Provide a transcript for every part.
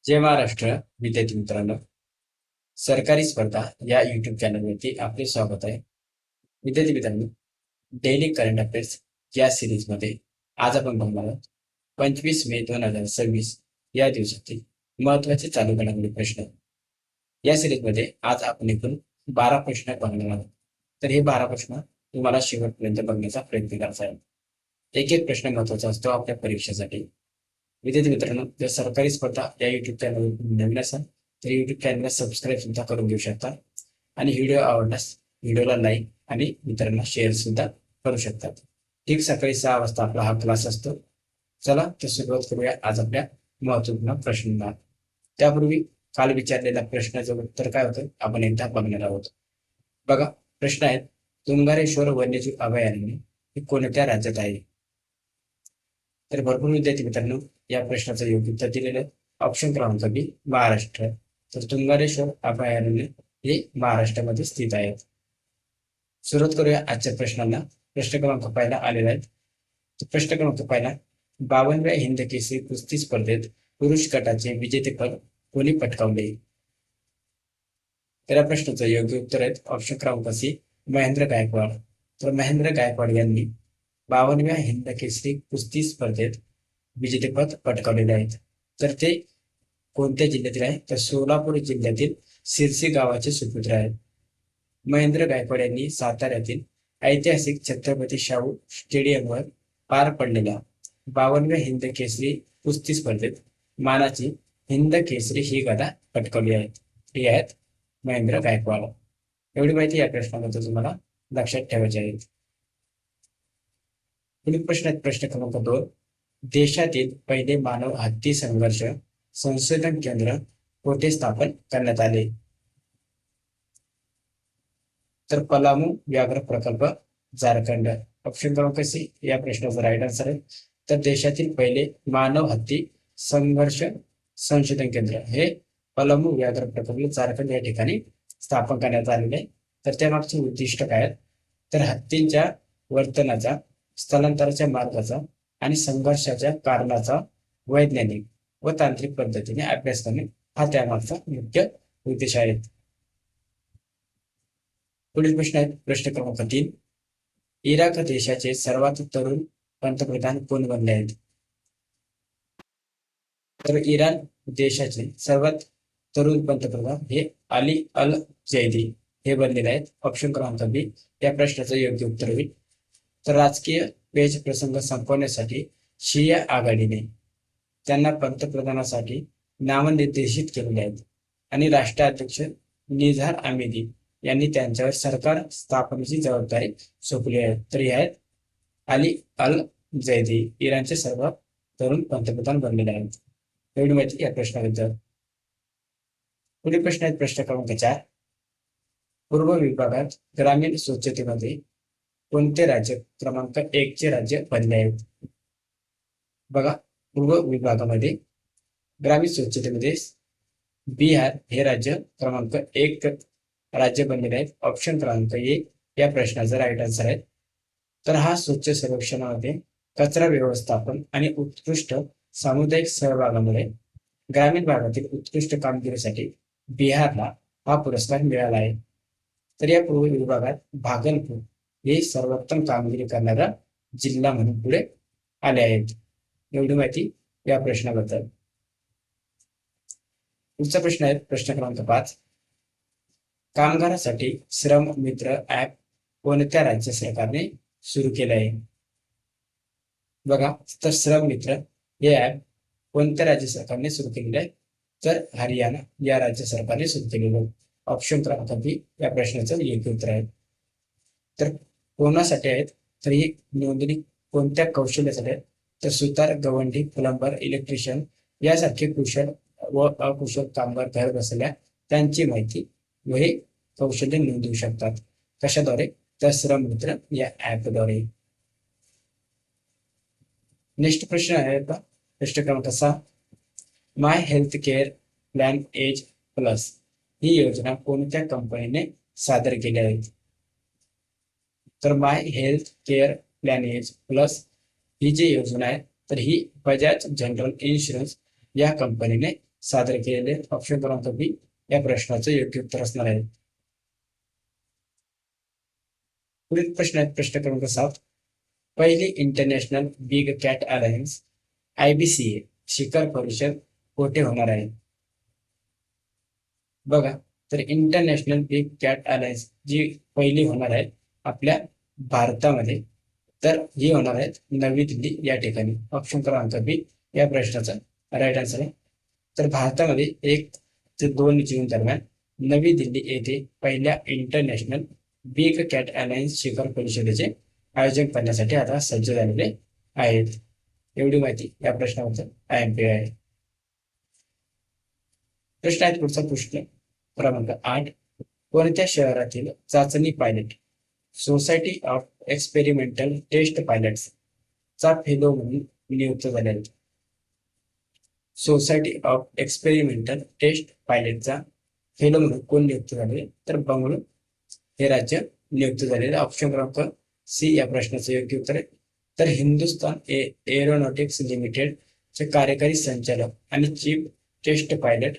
जय महाराष्ट्र विद्यार्थी मित्रांनो, सरकारी स्पर्धा या युट्यूब चॅनलवरती आपले स्वागत आहे. विद्यार्थी मित्रांनो, डेली करंट अफेअर्स या सिरीजमध्ये आज आपण बघणार आहोत 25 मे 2026 या दिवसातील महत्वाचे चालू घडामोडी प्रश्न. या सिरीजमध्ये आज आपण एकूण 12 प्रश्न बघणार आहोत. तर हे 12 प्रश्न तुम्हाला शेवटपर्यंत बघण्याचा प्रयत्न करायचा आहे. एक एक प्रश्न महत्वाचा असतो आपल्या परीक्षेसाठी. विद्यार्थी मित्रांनो, जर सरकारी स्पर्धा या युट्यूब चॅनल नवीन असाल तर युट्यूब चॅनलला सबस्क्राईब सुद्धा करून घेऊ शकता आणि व्हिडिओ आवडल्यास व्हिडिओला लाईक आणि मित्रांना शेअर सुद्धा करू शकतात. ठीक सकाळी 6 वाजता आपला हा क्लास असतो. चला तर सुरुवात करूया आज आपल्या महत्वपूर्ण प्रश्नांना. त्यापूर्वी काल विचारलेल्या प्रश्नाचं उत्तर काय होतं आपण एकदा बघणार आहोत. बघा, प्रश्न आहेत, तुंगारेश्वर वन्यजीव अभयारण्य हे कोणत्या राज्यात आहे? तर भरपूर विद्यार्थी मित्रांनो या प्रश्नाचं योग्य उत्तर दिलेलं आहे. ऑप्शन क्रमांक बी, महाराष्ट्र. तर तुंगारेश्वर अभयारण्य हे महाराष्ट्रामध्ये स्थित आहे. सुरुवात करूया आजच्या प्रश्नांना. प्रश्न क्रमांक पहिला आलेला आहे. प्रश्न क्रमांक पहिला, 52व्या हिंद केसरी कुस्ती स्पर्धेत पुरुष गटाचे विजेतेपद कोणी पटकावले? तर या प्रश्नाचं योग्य उत्तर आहे ऑप्शन क्रमांक सी, महेंद्र गायकवाड. तर महेंद्र गायकवाड यांनी 52व्या हिंद केसरी कुस्ती स्पर्धेत विजेतेपद पटकावलेले आहेत. तर ते कोणत्या जिल्ह्यातील आहे? तर सोलापूर जिल्ह्यातील सिरसी गावाचे सुपुत्र आहेत. महेंद्र गायकवाड यांनी साताऱ्यातील ऐतिहासिक छत्रपती शाहू स्टेडियमवर पार पडलेल्या 52व्या हिंद केसरी कुस्ती स्पर्धेत मानाची हिंद केसरी ही गदा पटकावली आहे. हे आहेत महेंद्र गायकवाड. एवढी माहिती या प्रश्नाबद्दल तुम्हाला लक्षात ठेवायची आहे. पुढील प्रश्न आहेत प्रश्न क्रमांक 2, देशातील पहिले मानव हत्ती संघर्ष संशोधन केंद्र कोठे स्थापन करण्यात आले? तर पलामू व्याघ्र प्रकल्प, झारखंड. ऑप्शन क्रमांक सी या प्रश्नाचा राईट आन्सर आहे. तर देशातील पहिले मानव हत्ती संघर्ष संशोधन केंद्र हे पलामू व्याघ्र प्रकल्प झारखंड या ठिकाणी स्थापन करण्यात आलेले आहे. तर त्यामागचे उद्दिष्ट काय आहेत? तर हत्तींच्या वर्तनाचा, स्थलांतराच्या मार्गाचा आणि संघर्षाच्या कारणाचा वैज्ञानिक व तांत्रिक पद्धतीने अभ्यास करणे हा त्यामागचा मुख्य उद्देश आहे. पुढील प्रश्न आहे प्रश्न क्रमांक 3, इराक देशाचे सर्वात तरुण पंतप्रधान कोण बनले आहेत? तर इराण देशाचे सर्वात तरुण पंतप्रधान हे अली अल जैदी हे बनलेले आहेत. ऑप्शन क्रमांक बी या प्रश्नाचं योग्य उत्तर होईल. तर राजकीय पेच प्रसंग संपवण्यासाठी शिया आघाडीने त्यांना पंतप्रधानासाठी नामनिर्देशित केलेले आहेत आणि राष्ट्राध्यक्ष निझार आमेदी यांनी त्यांच्यावर सरकार स्थापनेची जबाबदारी सोपवली आहे. तर हे आहेत अली अल जैदी, इराणचे सर्वात तरुण पंतप्रधान बनलेले आहेत. एवढी माहिती या प्रश्नाबद्दल. पुढील प्रश्न आहेत प्रश्न क्रमांक 4, पूर्व विभागात ग्रामीण स्वच्छतेमध्ये कोणते राज्य क्रमांक 1 चे राज्य बनले आहेत? बघा, पूर्व विभागामध्ये ग्रामीण स्वच्छतेमध्ये बिहार हे राज्य क्रमांक 1 राज्य बनलेले आहेत. ऑप्शन क्रमांक ए या प्रश्नाचा राईट आन्सर आहे. तर हा स्वच्छ सर्वेक्षणामध्ये कचरा व्यवस्थापन आणि उत्कृष्ट सामुदायिक सहभागामुळे ग्रामीण भागातील उत्कृष्ट कामगिरीसाठी बिहारला हा पुरस्कार मिळाला आहे. तर या पूर्व विभागात भागलपूर हे सर्वोत्तम कामगिरी करणारा जिल्हा म्हणून पुढे आले आहेत. एवढी माहिती या प्रश्नाबद्दल. पुढचा प्रश्न आहे प्रश्न क्रमांक 5, कामगारासाठी श्रम मित्र ऍप कोणत्या राज्य सरकारने सुरू केलं आहे? बघा, तर श्रम मित्र हे ऍप कोणत्या राज्य सरकारने सुरू केलेले आहे? तर हरियाणा या राज्य सरकारने सुरू केलेलं आहे. ऑप्शन क्रमांक बी या प्रश्नाचं योग्य उत्तर आहे. तर कोणासाठी आहेत? तर ही नोंदणी कोणत्या कौशल्यासाठी आहेत? तर सुतार, गवंडी, प्लंबर, इलेक्ट्रिशियन यासारखे कुशल व अकुशल कामगार घर बसल्या त्यांची माहिती व हे कौशल्य नोंदवू शकतात. कशाद्वारे? तर श्रम मित्र या ऍपद्वारे. नेक्स्ट प्रश्न आहे आता प्रश्न क्रमांक 6, my health care plan age plus ही योजना कोणत्या कंपनीने सादर केली आहे? तर my health care plan age plus ही जी योजना आहे तर ही बजाज जनरल इन्शुरन्स या कंपनीने सादर केलेले आहेत. ऑप्शन क्रमांक बी या प्रश्नाचं योग्य उत्तर असणार आहे. पुढील प्रश्न आहे प्रश्न क्रमांक 7. पहिली international big cat alliance IBCA शिखर परिषद कोठे होणार आहे? बघा, तर इंटरनॅशनल बिग कॅट अलायन्स जी पहिली होणार आहे आपल्या भारतामध्ये, तर ही होणार आहेत नवी दिल्ली या ठिकाणी. ऑप्शन क्रमांक बी या प्रश्नाचा राईट आन्सर आहे. तर भारतामध्ये 1 ते 2 जून दरम्यान नवी दिल्ली येथे पहिल्या इंटरनॅशनल बिग कॅट अलायन्स शिखर परिषदेचे आयोजन करण्यासाठी आता सज्ज झालेले आहेत. एवढी माहिती या प्रश्नाबद्दल IMP आहे. प्रश्न आहे पुढचा प्रश्न क्रमांक 8. कोणत्या शहरातील चाचणी pilot society of experimental test pilots चा फेलो म्हणून नियुक्त झाले आहेत? सोसायटी ऑफ एक्सपेरिमेंटल टेस्ट पायलटचा फेलो म्हणून कोण नियुक्त झाले? तर बंगळुरू हे राज्य नियुक्त झालेले. ऑप्शन क्रमांक सी या प्रश्नाचं योग्य उत्तर आहे. तर हिंदुस्थान एरोनॉटिक्स लिमिटेड चे कार्यकारी संचालक आणि chief test pilot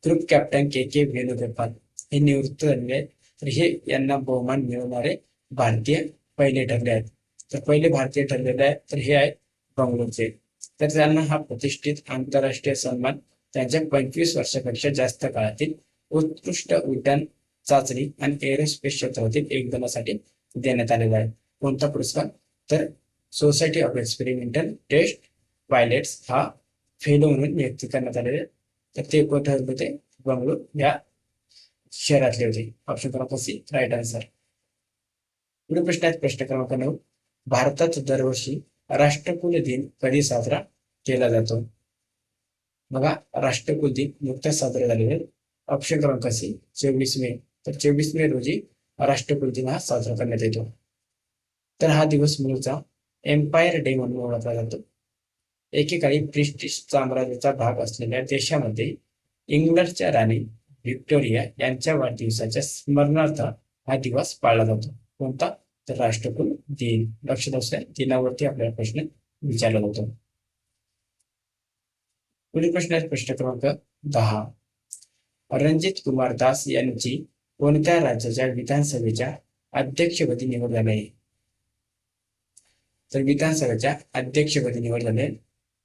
group captain K Venugopal हे निवृत्त झालेले आहेत. तर हे यांना बहुमान मिळवणारे भारतीय पहिले ठरले आहेत. तर पहिले भारतीय ठरलेले आहेत तर हे आहेत बंगळुरूचे. तर त्यांना हा प्रतिष्ठित आंतरराष्ट्रीय सन्मान त्यांच्या 25 वर्षापेक्षा जास्त काळातील उत्कृष्ट उड्डाण चाचणी आणि एरोस्पेस क्षेत्रातील योगदानासाठी देण्यात आलेला आहे. कोणता पुरस्कार? तर society of experimental test pilots हा फेलो म्हणून नियुक्त करण्यात आलेले. तर ते कोठे होते? बंगळुरू या शहरातले होते. ऑप्शन क्रमांक सी राईट आन्सर. पुढे प्रश्न आहे प्रश्न क्रमांक 9. भारतात दरवर्षी राष्ट्रकुल दिन कधी साजरा केला जातो? बघा, राष्ट्रकुल दिन नुकताच साजरा झालेले. ऑप्शन क्रमांक सी 24 मे. तर 24 मे रोजी राष्ट्रकुल दिन हा साजरा करण्यात येतो. तर हा दिवस मूळचा एम्पायर डे म्हणून ओळखला जातो. एकेकाळी ब्रिटिश साम्राज्याचा भाग असलेल्या देशामध्ये इंग्लंडच्या राणी व्हिक्टोरिया यांच्या वाढदिवसाच्या स्मरणार्थ हा दिवस पाळला जातो. कोणता? तर राष्ट्रकुल दिन. लक्षात असू द्या, दिनावरती आपल्याला प्रश्न विचारला जातो. पुढील प्रश्न आहे प्रश्न क्रमांक 10. रणजित कुमार दास यांची कोणत्या राज्याच्या विधानसभेच्या अध्यक्षपदी निवड झाली आहे? तर विधानसभेच्या अध्यक्षपदी निवड झाले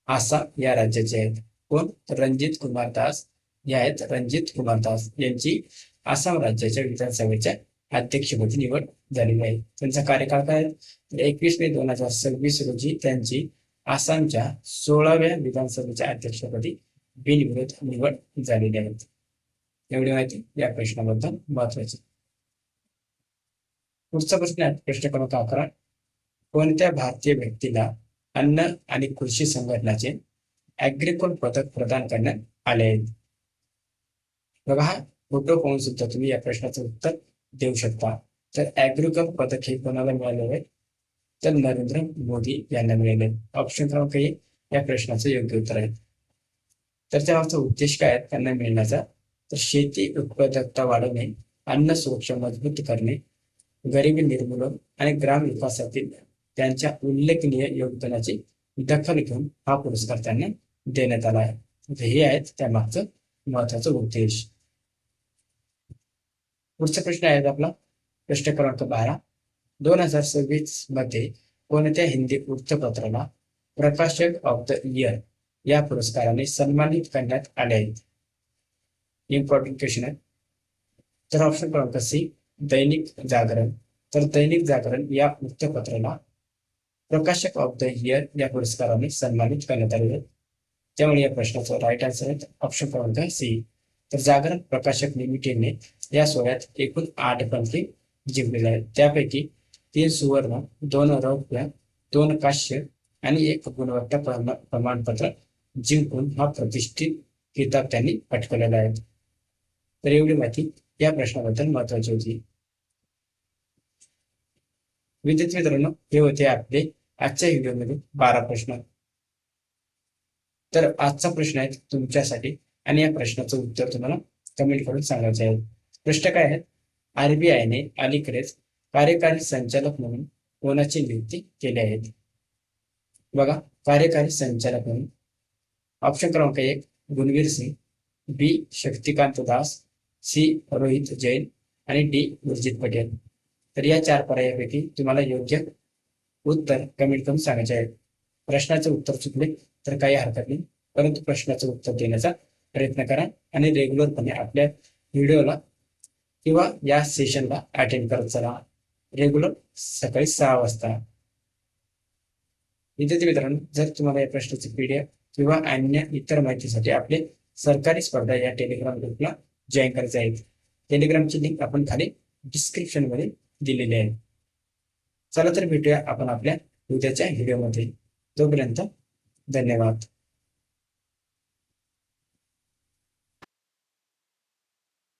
आसाम या राज्याचे आहेत. कोण? रणजित कुमार दास या आहेत. रणजित कुमार दास यांची आसाम राज्याच्या विधानसभेच्या अध्यक्षपदी निवड झालेली आहे. त्यांचा कार्यकाळ काय? 21 मे 2026 रोजी त्यांची आसामच्या 16व्या विधानसभेच्या अध्यक्षपदी बिनविरोध निवड झालेली आहे. एवढी माहिती या प्रश्नाबद्दल महत्वाची. पुढचा प्रश्न आहे प्रश्न क्रमांक 11. कोणत्या भारतीय व्यक्तीला अन्न आणि कृषी संघटनाचे ॲग्रिकोल पदक प्रदान करण्यात आले आहेत? बघा, हा फोटो पाहून सुद्धा तुम्ही या प्रश्नाचं उत्तर देऊ शकता. तर ॲग्रिकोल पदक हे कोणाला मिळाले आहे? तर नरेंद्र मोदी यांना मिळाले. ऑप्शन क्रमांक ए या प्रश्नाचं योग्य उत्तर आहे. तर त्याचा उद्देश काय आहे त्यांना मिळण्याचा? तर शेती उत्पादकता वाढवणे, अन्न सुरक्षा मजबूत करणे, गरिबी निर्मूलन आणि ग्राम विकासातील त्यांच्या उल्लेखनीय योगदानाची दखल घेऊन हा पुरस्कार त्यांना देण्यात आला आहे. हे आहेत त्यामागचं महत्वाचा उद्देश. पुढचा प्रश्न आहे आपला प्रश्न क्रमांक 12. 2026 मध्ये कोणत्या हिंदी वृत्तपत्राला प्रकाशक ऑफ द इयर या पुरस्काराने सन्मानित करण्यात आले आहेत? इम्पॉर्टंट क्वेश्चन आहे. तर ऑप्शन क्रमांक सी दैनिक जागरण. तर दैनिक जागरण या वृत्तपत्राला प्रकाशक ऑफ द इयर या पुरस्काराने सन्मानित करण्यात आले आहे. त्यामुळे या प्रश्नाचा राईट आन्सर आहे ऑप्शन क्रमांक सी. तर जागरण प्रकाशक लिमिटेडने या सोहळ्यात एकूण 8 पदके जिंकलेले आहेत. त्यापैकी 3 सुवर्ण, 2 रौप्य, 2 कांस्य आणि 1 गुणवत्ता प्रमाणपत्र जिंकून हा प्रतिष्ठित किताब त्यांनी पटकावलेला आहे. तर एवढी माहिती या प्रश्नाबद्दल महत्वाची होती. विद्यार्थी मित्रांनो, हे होते आपले आजच्या व्हिडिओमध्ये 12 प्रश्न. तर आजचा प्रश्न आहे तुमच्यासाठी आणि या प्रश्नाचं उत्तर तुम्हाला कमेंट करून सांगायचे आहे. प्रश्न काय आहेत? RBIने अलीकडेच कार्यकारी संचालक म्हणून कोणाची नियुक्ती केली आहे? बघा, कार्यकारी संचालक म्हणून ऑप्शन क्रमांक 1 गुणवीर सिंग, बी शक्तिकांत दास, सी रोहित जैन आणि डी उर्जित पटेल. तर या 4 पर्यायापैकी तुम्हाला योग्य उत्तर कमेंट करून सांगायचे आहे. प्रश्नाचं उत्तर चुकले तर काही हरकत नाही, परंतु प्रश्नाचं उत्तर देण्याचा प्रयत्न करा आणि रेग्युलरपणे आपल्या व्हिडिओला किंवा या सेशनला अटेंड करत चला. रेग्युलर सकाळी 6 वाजता. विद्यार्थी मित्रांनो, जर तुम्हाला या प्रश्नाचे पीडीएफ किंवा अन्य इतर माहितीसाठी आपले सरकारी स्पर्धा या टेलिग्राम ग्रुपला जॉईन करायचे आहे. टेलिग्रामची लिंक आपण खाली डिस्क्रिप्शन मध्ये दिलेली आहे. चला तर भेटूया आपण आपल्या उद्याच्या व्हिडिओमध्ये. तोपर्यंत धन्यवाद.